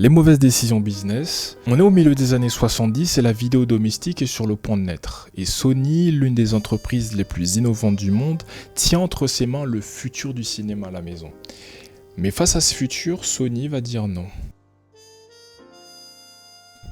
Les mauvaises décisions business. On est au milieu des années 70 et la vidéo domestique est sur le point de naître. Et Sony, l'une des entreprises les plus innovantes du monde, tient entre ses mains le futur du cinéma à la maison. Mais face à ce futur, Sony va dire non.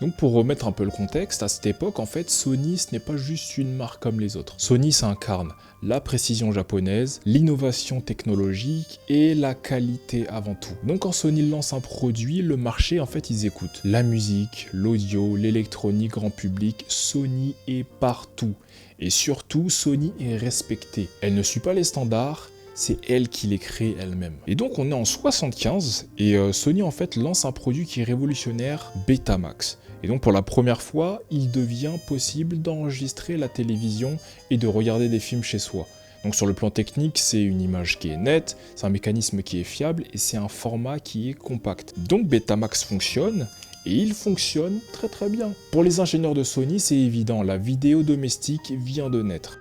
Donc pour remettre un peu le contexte, à cette époque, en fait, Sony, ce n'est pas juste une marque comme les autres. Sony, ça incarne la précision japonaise, l'innovation technologique et la qualité avant tout. Donc quand Sony lance un produit, le marché, en fait, ils écoutent. La musique, l'audio, l'électronique, grand public, Sony est partout. Et surtout, Sony est respectée. Elle ne suit pas les standards, c'est elle qui les crée elle-même. Et donc on est en 75 et Sony en fait lance un produit qui est révolutionnaire, Betamax. Et donc pour la première fois, il devient possible d'enregistrer la télévision et de regarder des films chez soi. Donc sur le plan technique, c'est une image qui est nette, c'est un mécanisme qui est fiable et c'est un format qui est compact. Donc Betamax fonctionne. Et il fonctionne très très bien. Pour les ingénieurs de Sony, c'est évident, la vidéo domestique vient de naître.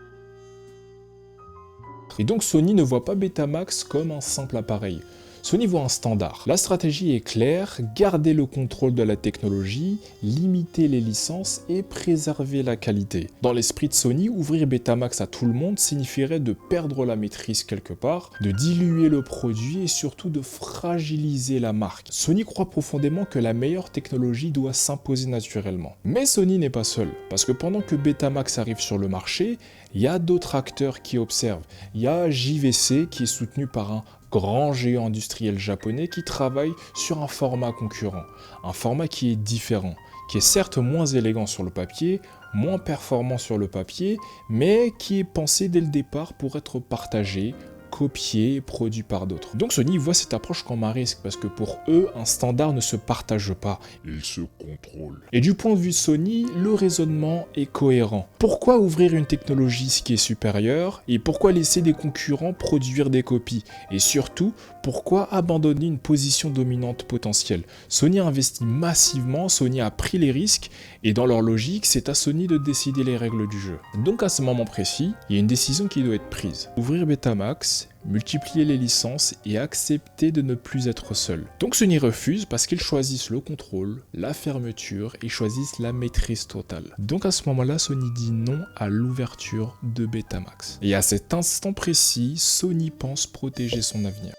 Et donc Sony ne voit pas Betamax comme un simple appareil. Sony voit un standard. La stratégie est claire, garder le contrôle de la technologie, limiter les licences et préserver la qualité. Dans l'esprit de Sony, ouvrir Betamax à tout le monde signifierait de perdre la maîtrise quelque part, de diluer le produit et surtout de fragiliser la marque. Sony croit profondément que la meilleure technologie doit s'imposer naturellement. Mais Sony n'est pas seul, parce que pendant que Betamax arrive sur le marché, il y a d'autres acteurs qui observent. Il y a JVC qui est soutenu par un grand géant industriel japonais qui travaille sur un format concurrent. Un format qui est différent, qui est certes moins élégant sur le papier, moins performant sur le papier, mais qui est pensé dès le départ pour être partagé, copié et produit par d'autres. Donc Sony voit cette approche comme un risque parce que pour eux, un standard ne se partage pas, il se contrôle. Et du point de vue de Sony, le raisonnement est cohérent. Pourquoi ouvrir une technologie qui est supérieure et pourquoi laisser des concurrents produire des copies? Et surtout, pourquoi abandonner une position dominante potentielle? Sony a investi massivement, Sony a pris les risques et dans leur logique, c'est à Sony de décider les règles du jeu. Donc à ce moment précis, il y a une décision qui doit être prise. Ouvrir Betamax, multiplier les licences et accepter de ne plus être seul. Donc Sony refuse parce qu'ils choisissent le contrôle, la fermeture et choisissent la maîtrise totale. Donc à ce moment-là, Sony dit non à l'ouverture de Betamax. Et à cet instant précis, Sony pense protéger son avenir.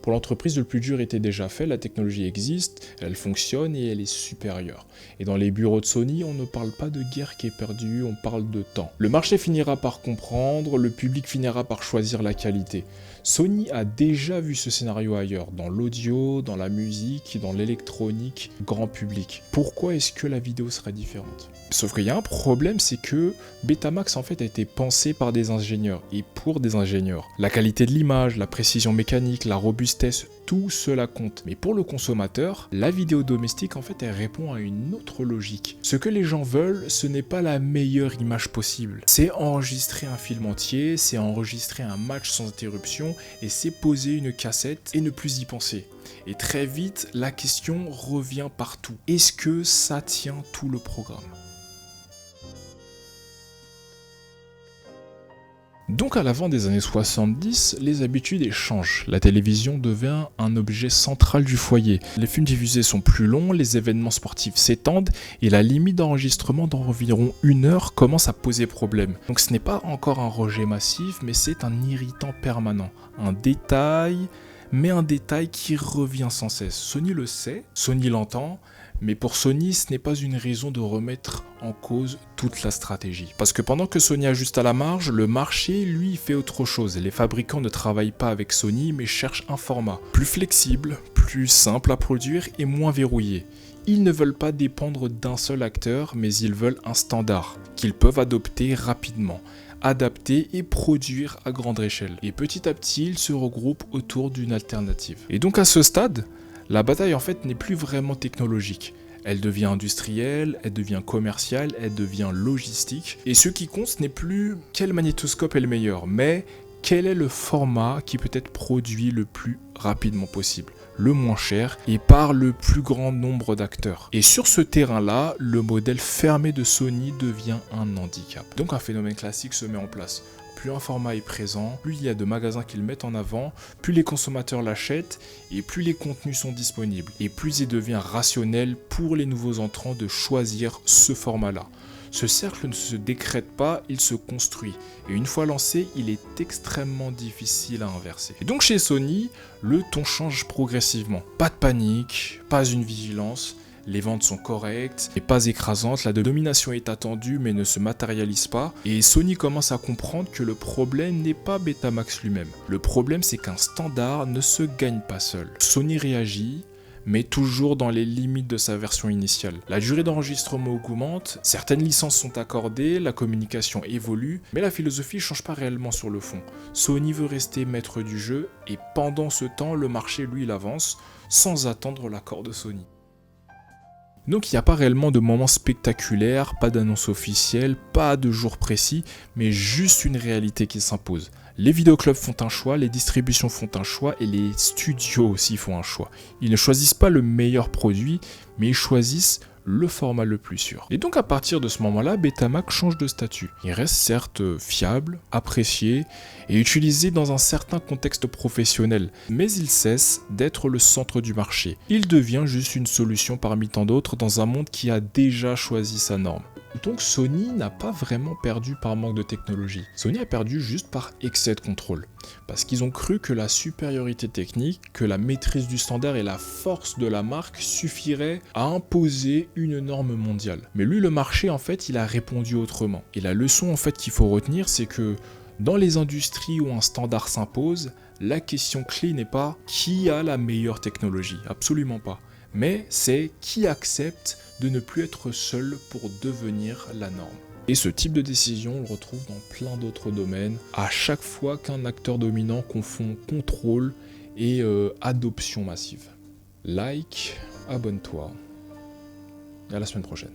Pour l'entreprise, le plus dur était déjà fait, la technologie existe, elle fonctionne et elle est supérieure. Et dans les bureaux de Sony, on ne parle pas de guerre qui est perdue, on parle de temps. Le marché finira par comprendre, le public finira par choisir la qualité. Sony a déjà vu ce scénario ailleurs, dans l'audio, dans la musique, dans l'électronique, grand public. Pourquoi est-ce que la vidéo serait différente? Sauf qu'il y a un problème, c'est que Betamax en fait a été pensé par des ingénieurs et pour des ingénieurs. La qualité de l'image, la précision mécanique, la robustesse, tout cela compte. Mais pour le consommateur, la vidéo domestique en fait elle répond à une autre logique. Ce que les gens veulent, ce n'est pas la meilleure image possible. C'est enregistrer un film entier, c'est enregistrer un match sans interruption et c'est poser une cassette et ne plus y penser. Et très vite, la question revient partout. Est-ce que ça tient tout le programme ? Donc à l'avant des années 70, les habitudes changent. La télévision devient un objet central du foyer. Les films diffusés sont plus longs, les événements sportifs s'étendent et la limite d'enregistrement d'environ 1 heure commence à poser problème. Donc ce n'est pas encore un rejet massif, mais c'est un irritant permanent. Un détail, mais un détail qui revient sans cesse. Sony le sait, Sony l'entend, mais pour Sony, ce n'est pas une raison de remettre en cause toute la stratégie. Parce que pendant que Sony ajuste à la marge, le marché, lui, fait autre chose. Les fabricants ne travaillent pas avec Sony, mais cherchent un format plus flexible, plus simple à produire et moins verrouillé. Ils ne veulent pas dépendre d'un seul acteur, mais ils veulent un standard qu'ils peuvent adopter rapidement, adapter et produire à grande échelle. Et petit à petit, ils se regroupent autour d'une alternative. Et donc à ce stade, la bataille en fait n'est plus vraiment technologique. Elle devient industrielle, elle devient commerciale, elle devient logistique. Et ce qui compte, ce n'est plus quel magnétoscope est le meilleur, mais quel est le format qui peut être produit le plus rapidement possible, le moins cher et par le plus grand nombre d'acteurs. Et sur ce terrain-là, le modèle fermé de Sony devient un handicap. Donc un phénomène classique se met en place. plus un format est présent, plus il y a de magasins qui le mettent en avant, plus les consommateurs l'achètent et plus les contenus sont disponibles. Et plus il devient rationnel pour les nouveaux entrants de choisir ce format-là. Ce cercle ne se décrète pas, il se construit. Et une fois lancé, il est extrêmement difficile à inverser. Et donc chez Sony, le ton change progressivement. Pas de panique, pas une vigilance. Les ventes sont correctes et pas écrasantes, la domination est attendue mais ne se matérialise pas et Sony commence à comprendre que le problème n'est pas Betamax lui-même. Le problème c'est qu'un standard ne se gagne pas seul. Sony réagit, mais toujours dans les limites de sa version initiale. La durée d'enregistrement augmente, certaines licences sont accordées, la communication évolue, mais la philosophie ne change pas réellement sur le fond. Sony veut rester maître du jeu et pendant ce temps, le marché lui il avance sans attendre l'accord de Sony. Donc il n'y a pas réellement de moment spectaculaire, pas d'annonce officielle, pas de jour précis, mais juste une réalité qui s'impose. Les vidéoclubs font un choix, les distributions font un choix et les studios aussi font un choix. Ils ne choisissent pas le meilleur produit, mais ils choisissent le format le plus sûr. Et donc à partir de ce moment-là, Betamax change de statut. Il reste certes fiable, apprécié et utilisé dans un certain contexte professionnel, mais il cesse d'être le centre du marché. Il devient juste une solution parmi tant d'autres dans un monde qui a déjà choisi sa norme. Donc Sony n'a pas vraiment perdu par manque de technologie. Sony a perdu juste par excès de contrôle. Parce qu'ils ont cru que la supériorité technique, que la maîtrise du standard et la force de la marque suffiraient à imposer une norme mondiale. Mais lui, le marché, en fait, il a répondu autrement. Et la leçon, en fait, qu'il faut retenir, c'est que dans les industries où un standard s'impose, la question clé n'est pas qui a la meilleure technologie, absolument pas. Mais c'est qui accepte de ne plus être seul pour devenir la norme. Et ce type de décision, on le retrouve dans plein d'autres domaines, à chaque fois qu'un acteur dominant confond contrôle et adoption massive. Like, abonne-toi, et à la semaine prochaine.